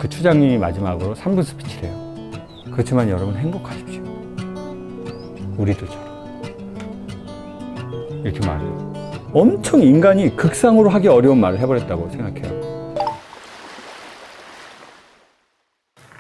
그 추장님이 마지막으로 3분 스피치를 해요. 그렇지만 여러분 행복하십시오. 우리들처럼. 이렇게 말해요. 엄청 인간이 극상으로 하기 어려운 말을 해버렸다고 생각해요.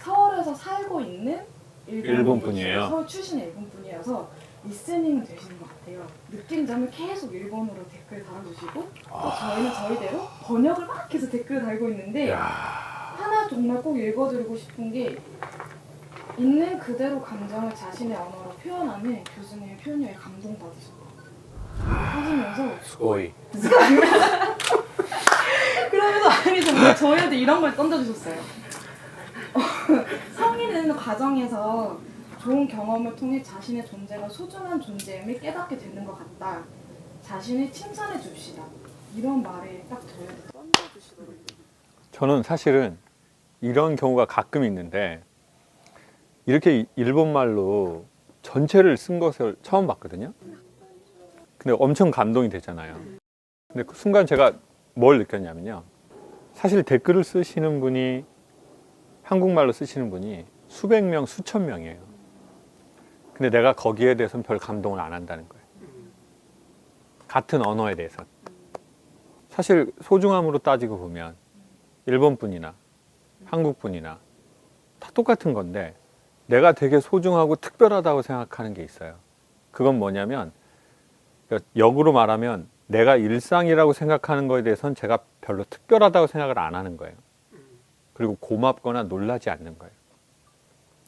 서울에서 살고 있는 일본 분이에요? 서울 출신의 일본 분이어서 리스닝은 되시는 것 같아요. 느낀 점을 계속 일본어로 댓글 달아주시고 또 저희는 저희대로 번역을 막 해서 댓글 달고 있는데 하나 정말 꼭 읽어드리고 싶은 게 있는 그대로 감정을 자신의 언어로 표현하는 교수님의 표현력에 감동받으셨고 하시면서 스고이. 그러면서 아니 정말 저희한테 이런 걸 던져주셨어요. 성인이 되는 과정에서 좋은 경험을 통해 자신의 존재가 소중한 존재임을 깨닫게 되는 것 같다. 자신을 칭찬해 줍시다. 이런 말에 딱 저희한테 던져주시더라고요. 저는 사실은 이런 경우가 가끔 있는데 이렇게 일본말로 전체를 쓴 것을 처음 봤거든요. 근데 엄청 감동이 되잖아요. 근데 그 순간 제가 뭘 느꼈냐면요. 사실 댓글을 쓰시는 분이 한국말로 쓰시는 분이 수백 명, 수천 명이에요. 근데 내가 거기에 대해서는 별 감동을 안 한다는 거예요. 같은 언어에 대해서. 사실 소중함으로 따지고 보면 일본 분이나 한국 분이나 다 똑같은 건데 내가 되게 소중하고 특별하다고 생각하는 게 있어요. 그건 뭐냐면 역으로 말하면 내가 일상이라고 생각하는 거에 대해서는 제가 별로 특별하다고 생각을 안 하는 거예요. 그리고 고맙거나 놀라지 않는 거예요.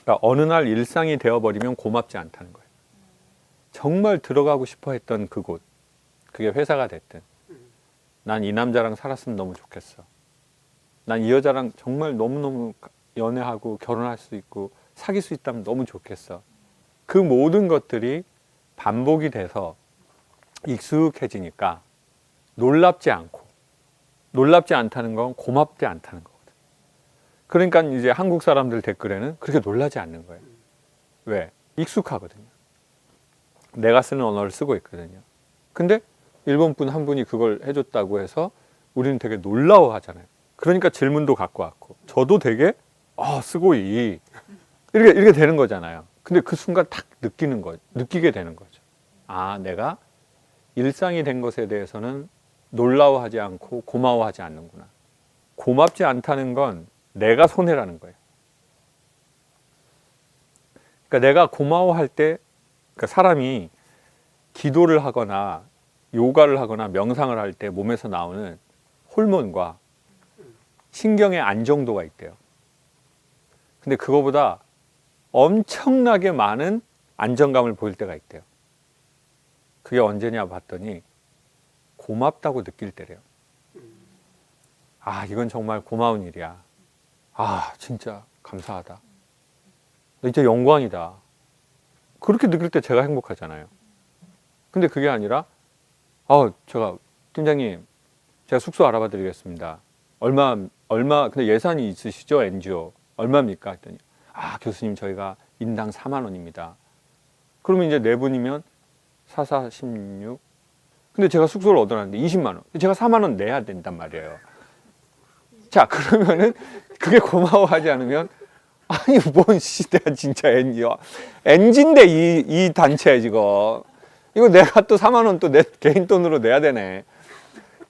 그러니까 어느 날 일상이 되어버리면 고맙지 않다는 거예요. 정말 들어가고 싶어 했던 그곳, 그게 회사가 됐든 난 이 남자랑 살았으면 너무 좋겠어. 난 이 여자랑 정말 너무너무 연애하고 결혼할 수 있고 사귈 수 있다면 너무 좋겠어. 그 모든 것들이 반복이 돼서 익숙해지니까 놀랍지 않고, 놀랍지 않다는 건 고맙지 않다는 거거든. 그러니까 이제 한국 사람들 댓글에는 그렇게 놀라지 않는 거예요. 왜? 익숙하거든요. 내가 쓰는 언어를 쓰고 있거든요. 근데 일본 분 한 분이 그걸 해줬다고 해서 우리는 되게 놀라워하잖아요. 그러니까 질문도 갖고 왔고, 저도 되게 스고이 이렇게 되는 거잖아요. 근데 그 순간 딱 느끼게 되는 거죠. 아, 내가 일상이 된 것에 대해서는 놀라워하지 않고 고마워하지 않는구나. 고맙지 않다는 건 내가 손해라는 거예요. 그러니까 내가 고마워할 때, 그러니까 사람이 기도를 하거나 요가를 하거나 명상을 할 때 몸에서 나오는 호르몬과 신경의 안정도가 있대요. 근데 그거보다 엄청나게 많은 안정감을 보일 때가 있대요. 그게 언제냐 봤더니 고맙다고 느낄 때래요. 아, 이건 정말 고마운 일이야. 아, 진짜 감사하다. 진짜 영광이다. 그렇게 느낄 때 제가 행복하잖아요. 근데 그게 아니라 제가 팀장님, 제가 숙소 알아봐 드리겠습니다. 얼마 근데 예산이 있으시죠? NGO 얼마입니까? 했더니 교수님 저희가 인당 4만 원입니다. 그러면 이제 네 분이면 4, 4, 16. 근데 제가 숙소를 얻어놨는데 20만 원. 제가 4만 원 내야 된단 말이에요. 자, 그러면은 그게 고마워하지 않으면 아니 뭔 시대야 진짜 NG인데 이 단체 지금 이거 내가 또 4만 원 또 내 개인 돈으로 내야 되네.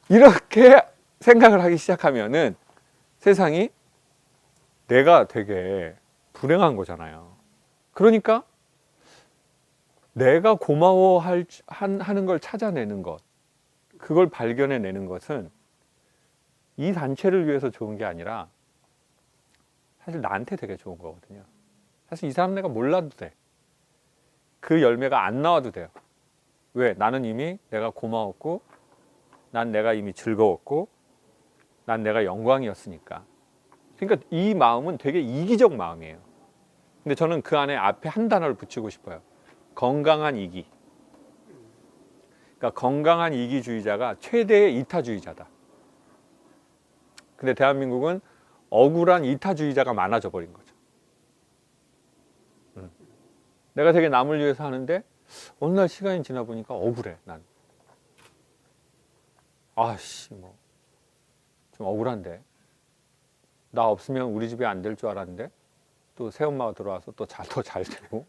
이렇게 생각을 하기 시작하면은 세상이 내가 되게 불행한 거잖아요. 그러니까 내가 고마워하는 걸 찾아내는 것, 그걸 발견해내는 것은 이 단체를 위해서 좋은 게 아니라 사실 나한테 되게 좋은 거거든요. 사실 이 사람 내가 몰라도 돼. 그 열매가 안 나와도 돼요. 왜? 나는 이미 내가 고마웠고 난 내가 이미 즐거웠고 난 내가 영광이었으니까. 그러니까 이 마음은 되게 이기적 마음이에요. 근데 저는 그 안에 앞에 한 단어를 붙이고 싶어요. 건강한 이기. 그러니까 건강한 이기주의자가 최대의 이타주의자다. 근데 대한민국은 억울한 이타주의자가 많아져 버린 거죠. 내가 되게 남을 위해서 하는데 어느 날 시간이 지나 보니까 억울해. 난 좀 억울한데 나 없으면 우리 집이 안 될 줄 알았는데 또 새엄마가 들어와서 또 더 잘 되고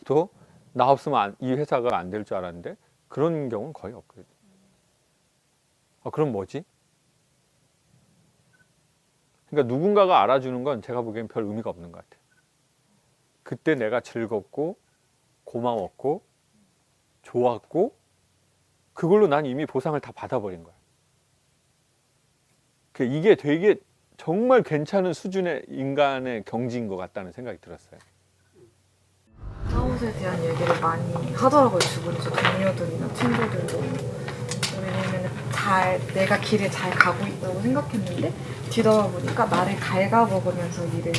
또 나 없으면 이 회사가 안 될 줄 알았는데 그런 경우는 거의 없거든요. 그럼 뭐지? 그러니까 누군가가 알아주는 건 제가 보기엔 별 의미가 없는 것 같아요. 그때 내가 즐겁고 고마웠고 좋았고 그걸로 난 이미 보상을 다 받아버린 거야. 이게 되게 정말 괜찮은 수준의 인간의 경지인 것 같다는 생각이 들었어요. 아웃에 대한 얘기를 많이 하더라고요. 주변에 동료들이나 친구들도. 왜냐면 내가 길을 잘 가고 있다고 생각했는데 뒤돌아보니까 나를 갉아먹으면서 일을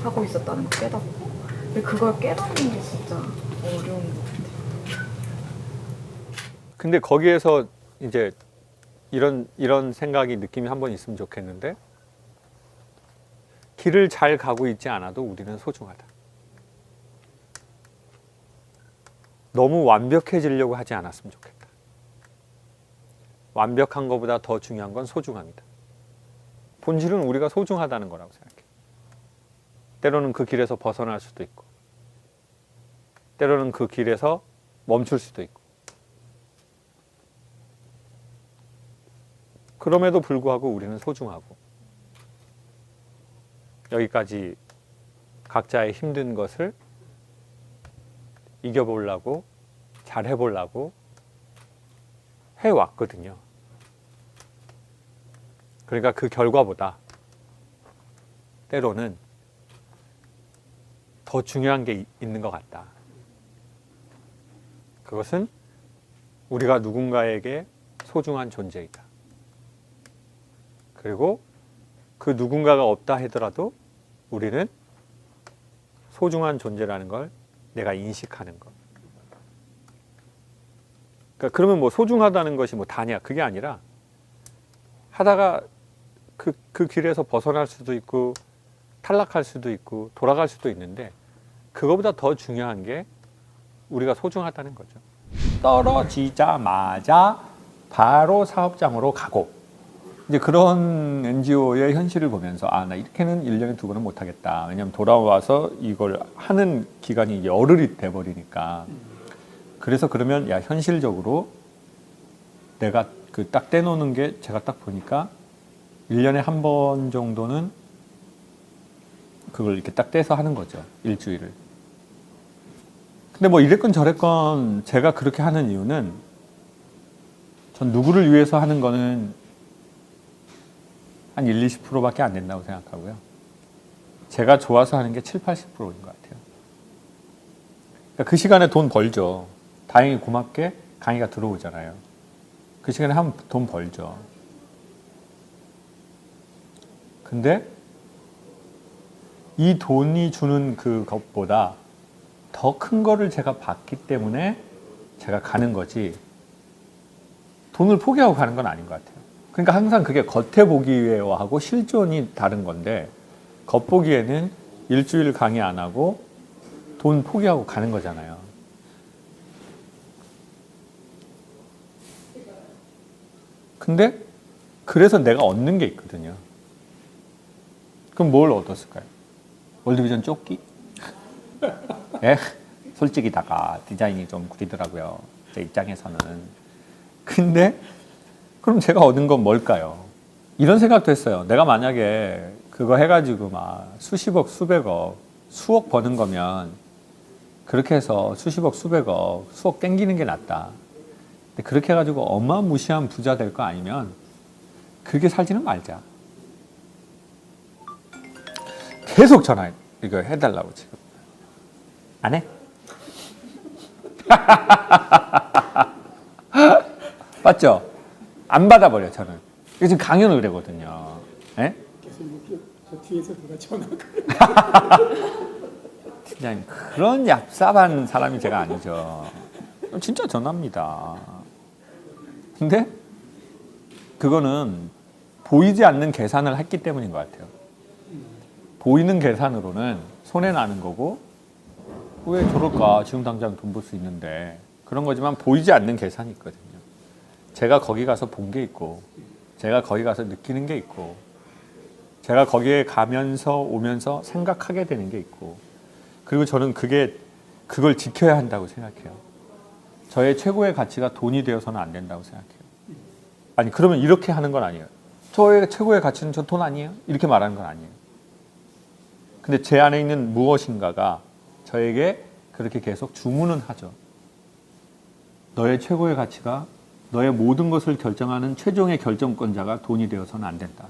하고 있었다는 걸 깨닫고, 근데 그걸 깨닫는 게 진짜 어려운 것 같아요. 근데 거기에서 이제 이런 생각이 느낌이 한번 있으면 좋겠는데, 길을 잘 가고 있지 않아도 우리는 소중하다. 너무 완벽해지려고 하지 않았으면 좋겠다. 완벽한 것보다 더 중요한 건 소중함이다. 본질은 우리가 소중하다는 거라고 생각해요. 때로는 그 길에서 벗어날 수도 있고, 때로는 그 길에서 멈출 수도 있고, 그럼에도 불구하고 우리는 소중하고, 여기까지 각자의 힘든 것을 이겨보려고, 잘해보려고 해왔거든요. 그러니까 그 결과보다 때로는 더 중요한 게 있는 것 같다. 그것은 우리가 누군가에게 소중한 존재이다. 그리고 그 누군가가 없다 하더라도 우리는 소중한 존재라는 걸 내가 인식하는 것. 그러니까 그러면 뭐 소중하다는 것이 뭐 다냐, 그게 아니라 하다가 그 길에서 벗어날 수도 있고 탈락할 수도 있고 돌아갈 수도 있는데, 그거보다 더 중요한 게 우리가 소중하다는 거죠. 떨어지자마자 바로 사업장으로 가고, 이제 그런 NGO의 현실을 보면서 나 이렇게는 1년에 2번은 못하겠다. 왜냐하면 돌아와서 이걸 하는 기간이 열흘이 돼버리니까. 그래서 그러면 현실적으로 내가 그 딱 떼놓는 게, 제가 딱 보니까 1년에 1번 정도는 그걸 이렇게 딱 떼서 하는 거죠. 일주일을. 근데 뭐 이랬건 저랬건 제가 그렇게 하는 이유는, 전 누구를 위해서 하는 거는 한 20%밖에 안 된다고 생각하고요. 제가 좋아서 하는 게 70-80%인 것 같아요. 그러니까 그 시간에 돈 벌죠. 다행히 고맙게 강의가 들어오잖아요. 그 시간에 하면 돈 벌죠. 근데 이 돈이 주는 그것보다 더 큰 거를 제가 받기 때문에 제가 가는 거지, 돈을 포기하고 가는 건 아닌 것 같아요. 그러니까 항상 그게 겉에 보기에하고 실존이 다른 건데, 겉보기에는 일주일 강의 안 하고 돈 포기하고 가는 거잖아요. 근데 그래서 내가 얻는 게 있거든요. 그럼 뭘 얻었을까요? 월드비전 조끼? 예? 솔직히다가 디자인이 좀 구리더라고요, 제 입장에서는. 근데 그럼 제가 얻은 건 뭘까요? 이런 생각도 했어요. 내가 만약에 그거 해가지고 막 수십억, 수백억, 수억 버는 거면 그렇게 해서 수십억, 수백억, 수억 땡기는 게 낫다. 근데 그렇게 해가지고 어마무시한 부자 될 거 아니면 그렇게 살지는 말자. 계속 전화해. 이거 해달라고 지금. 안 해? 맞죠? 안 받아버려, 저는. 이게 지금 강연 의뢰거든요. 예? 저 뒤에서 누가 전화가. 그냥 그런 얍삽한 사람이 제가 아니죠. 진짜 전화입니다. 근데 그거는 보이지 않는 계산을 했기 때문인 것 같아요. 보이는 계산으로는 손해나는 거고, 왜 저럴까, 지금 당장 돈 벌 수 있는데, 그런 거지만 보이지 않는 계산이 있거든요. 제가 거기 가서 본 게 있고, 제가 거기 가서 느끼는 게 있고, 제가 거기에 가면서 오면서 생각하게 되는 게 있고, 그리고 저는 그걸 지켜야 한다고 생각해요. 저의 최고의 가치가 돈이 되어서는 안 된다고 생각해요. 아니, 그러면 이렇게 하는 건 아니에요. 저의 최고의 가치는 저 돈 아니에요? 이렇게 말하는 건 아니에요. 근데 제 안에 있는 무엇인가가 저에게 그렇게 계속 주문은 하죠. 너의 최고의 가치가 너의 모든 것을 결정하는 최종의 결정권자가 돈이 되어서는 안 된다.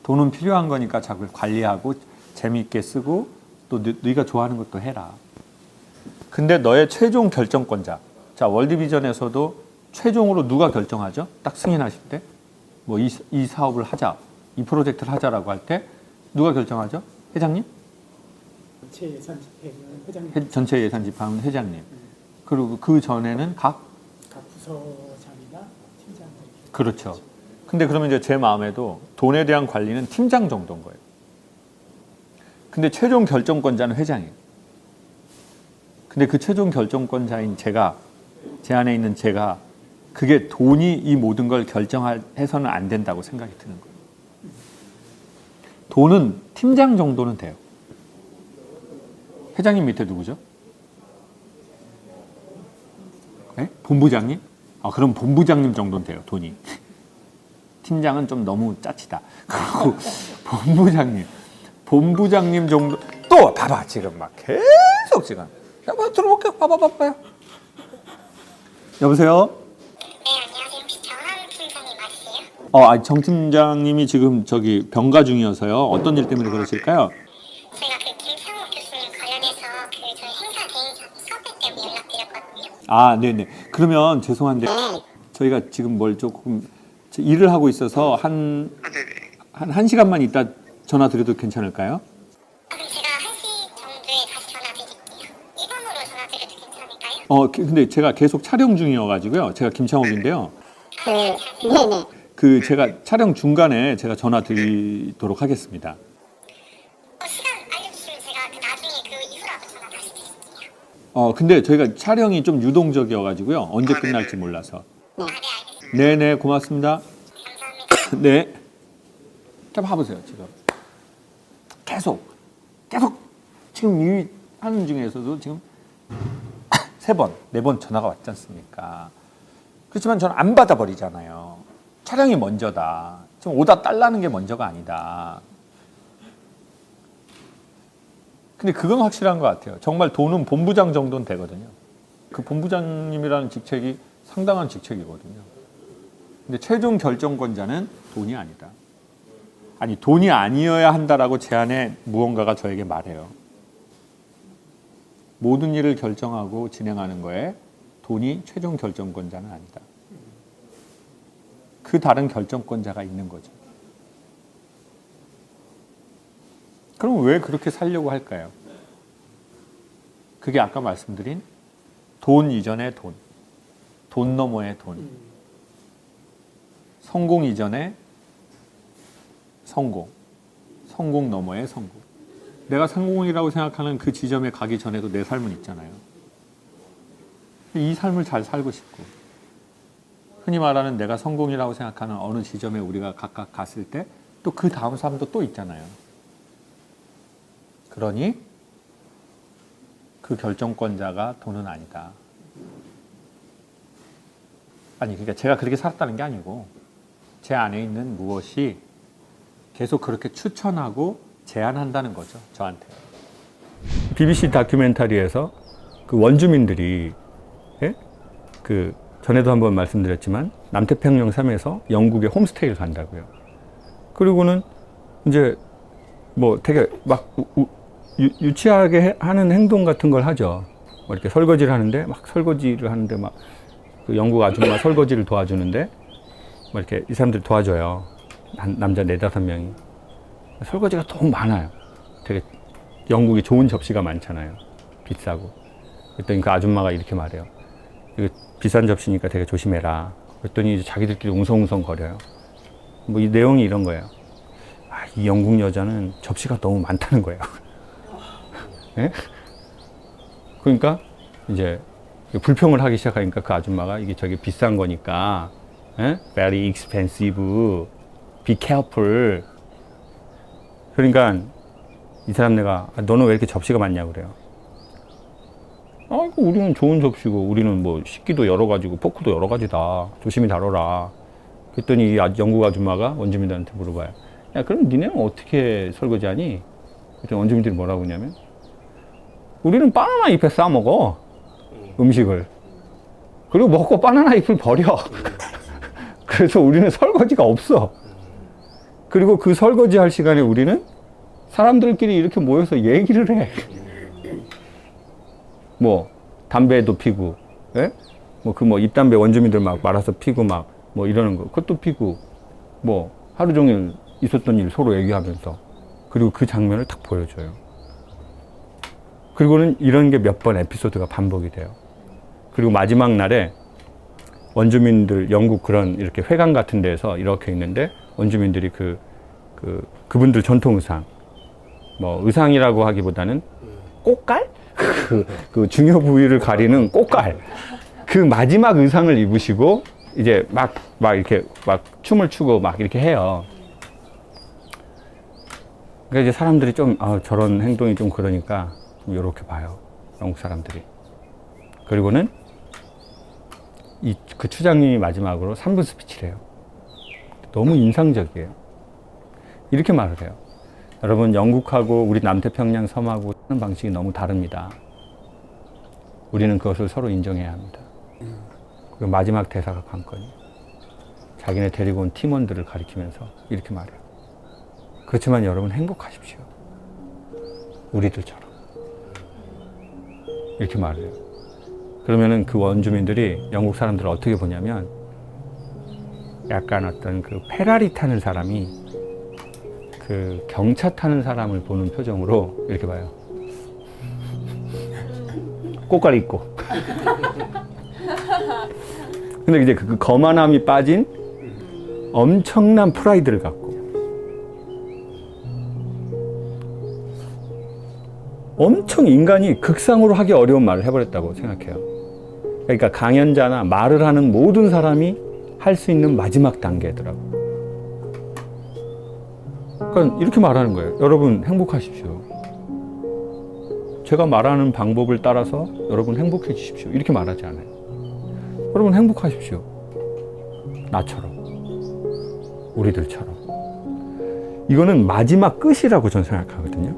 돈은 필요한 거니까 자꾸 관리하고 재미있게 쓰고 또 네가 좋아하는 것도 해라. 근데 너의 최종 결정권자, 자 월드비전에서도 최종으로 누가 결정하죠? 딱 승인하실 때 뭐 이 사업을 하자, 이 프로젝트를 하자라고 할 때 누가 결정하죠? 회장님? 전체 예산 집행은 회장님, 전체 예산 집행은 회장님. 그리고 그 전에는 각 부서장이나 팀장들. 그렇죠. 근데 그러면 이제 제 마음에도 돈에 대한 관리는 팀장 정도인 거예요. 근데 최종 결정권자는 회장이에요. 근데 그 최종 결정권자인 제가, 제 안에 있는 제가, 그게 돈이 이 모든 걸 결정해서는 안 된다고 생각이 드는 거예요. 돈은 팀장 정도는 돼요. 회장님 밑에 누구죠? 네? 본부장님? 아, 그럼 본부장님 정도는 돼요, 돈이. 팀장은 좀 너무 짜치다. 그리고 본부장님 정도, 또 봐봐, 지금 막 계속 지금. 야, 뭐 들어볼게요. 봐봐요. 여보세요? 네, 안녕하세요. 혹시 정한 팀장님 맞으세요? 정 팀장님이 지금 저기 병가 중이어서요. 어떤 일 때문에 그러실까요? 저희가 그 김창욱 교수님 관련해서 그 저희 행사 대행 섭외 때문에 연락드렸거든요. 아, 네네. 그러면 죄송한데 저희가 지금 뭘 조금 일을 하고 있어서 한 1시간만 있다 전화 드려도 괜찮을까요? 그럼 제가 1시 정도에 다시 전화 드릴게요. 1번으로 전화 드려도 괜찮을까요? 근데 제가 계속 촬영 중이어가지고요. 제가 김창욱인데요. 네네. 그 제가 촬영 중간에 제가 전화 드리도록 하겠습니다. 시간 알려주시면 제가 그 나중에 그 이후라도 전화 다시 드릴게요. 근데 저희가 촬영이 좀 유동적이어가지고요. 언제 끝날지 몰라서. 네, 알겠습니다. 네네, 고맙습니다. 감사합니다. 네. 자, 봐보세요, 지금. 계속 지금 이 하는 중에서도 지금 3번, 4번 전화가 왔지 않습니까? 그렇지만 저는 안 받아버리잖아요. 촬영이 먼저다. 지금 오다 달라는 게 먼저가 아니다. 근데 그건 확실한 것 같아요. 정말 돈은 본부장 정도는 되거든요. 그 본부장님이라는 직책이 상당한 직책이거든요. 근데 최종 결정권자는 돈이 아니다. 아니, 돈이 아니어야 한다라고 제 안에 무언가가 저에게 말해요. 모든 일을 결정하고 진행하는 거에 돈이 최종 결정권자는 아니다. 그 다른 결정권자가 있는 거죠. 그럼 왜 그렇게 살려고 할까요? 그게 아까 말씀드린 돈 이전의 돈, 돈 너머의 돈, 성공 이전의 성공, 성공 너머의 성공. 내가 성공이라고 생각하는 그 지점에 가기 전에도 내 삶은 있잖아요. 이 삶을 잘 살고 싶고, 흔히 말하는 내가 성공이라고 생각하는 어느 지점에 우리가 각각 갔을 때 또 그 다음 삶도 또 있잖아요. 그러니 그 결정권자가 돈은 아니다. 아니, 그러니까 제가 그렇게 살았다는 게 아니고 제 안에 있는 무엇이 계속 그렇게 추천하고 제안한다는 거죠, 저한테. BBC 다큐멘터리에서 그 원주민들이, 그 전에도 한번 말씀드렸지만 남태평양 섬에서 영국에 홈스테이를 간다고요. 그리고는 이제 뭐 되게 막 유치하게 하는 행동 같은 걸 하죠. 뭐 이렇게 설거지를 하는데 막 그 영국 아줌마 설거지를 도와주는데 뭐 이렇게 이 사람들 도와줘요. 남자 4-5명이. 설거지가 너무 많아요. 되게 영국이 좋은 접시가 많잖아요. 비싸고. 그랬더니 그 아줌마가 이렇게 말해요. 이거 비싼 접시니까 되게 조심해라. 그랬더니 이제 자기들끼리 웅성웅성 거려요. 뭐 이 내용이 이런 거예요. 아, 이 영국 여자는 접시가 너무 많다는 거예요. 네? 그러니까 이제 불평을 하기 시작하니까 그 아줌마가 이게 저게 비싼 거니까, very expensive. be careful. 그러니까 이 사람 내가 너는 왜 이렇게 접시가 많냐고 그래요. 우리는 좋은 접시고 우리는 뭐 식기도 여러 가지고 포크도 여러 가지다. 조심히 다뤄라. 그랬더니 이 영국 아줌마가 원주민들한테 물어봐요. 야, 그럼 니네는 어떻게 설거지하니? 그랬더니 원주민들이 뭐라고 하냐면 우리는 바나나 잎에 싸 먹어. 음식을. 그리고 먹고 바나나 잎을 버려. 그래서 우리는 설거지가 없어. 그리고 그 설거지 할 시간에 우리는 사람들끼리 이렇게 모여서 얘기를 해. 뭐 담배도 피고, 예? 뭐 잎담배 원주민들 막 말아서 피고 막 뭐 이러는 거, 그것도 피고, 뭐 하루 종일 있었던 일 서로 얘기하면서, 그리고 그 장면을 딱 보여줘요. 그리고는 이런 게 몇 번 에피소드가 반복이 돼요. 그리고 마지막 날에 원주민들 영국 그런 이렇게 회관 같은 데서 이렇게 있는데 원주민들이 그분들 전통 의상, 뭐 의상이라고 하기보다는 꽃갈? 그 중요 부위를 가리는 꽃갈. 그 마지막 의상을 입으시고 이제 막 이렇게 막 춤을 추고 막 이렇게 해요. 그러니까 이제 사람들이 좀 저런 행동이 좀 그러니까 좀 이렇게 봐요. 영국 사람들이. 그리고는 그 추장님이 마지막으로 3분 스피치를 해요. 너무 인상적이에요. 이렇게 말을 해요. 여러분, 영국하고 우리 남태평양 섬하고 하는 방식이 너무 다릅니다. 우리는 그것을 서로 인정해야 합니다. 그리고 마지막 대사가 관건이에요. 자기네 데리고 온 팀원들을 가리키면서 이렇게 말해요. 그렇지만 여러분 행복하십시오. 우리들처럼. 이렇게 말해요. 그러면은 그 원주민들이 영국 사람들을 어떻게 보냐면 약간 어떤 그 페라리 타는 사람이 그 경차 타는 사람을 보는 표정으로 이렇게 봐요. 꽃갈 입고. 근데 이제 그 거만함이 빠진 엄청난 프라이드를 갖고 엄청 인간이 극상으로 하기 어려운 말을 해버렸다고 생각해요. 그러니까 강연자나 말을 하는 모든 사람이 할 수 있는 마지막 단계더라고. 그러니까 이렇게 말하는 거예요. 여러분 행복하십시오. 제가 말하는 방법을 따라서 여러분 행복해지십시오. 이렇게 말하지 않아요. 여러분 행복하십시오. 나처럼. 우리들처럼. 이거는 마지막 끝이라고 저는 생각하거든요.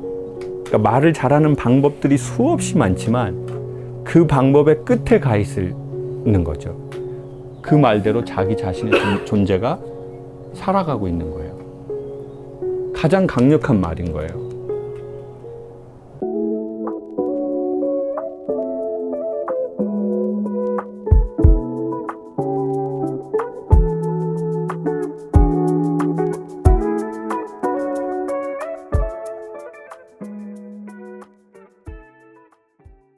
그러니까 말을 잘하는 방법들이 수없이 많지만 그 방법의 끝에 가 있는 거죠. 그 말대로 자기 자신의 존재가 살아가고 있는 거예요. 가장 강력한 말인 거예요.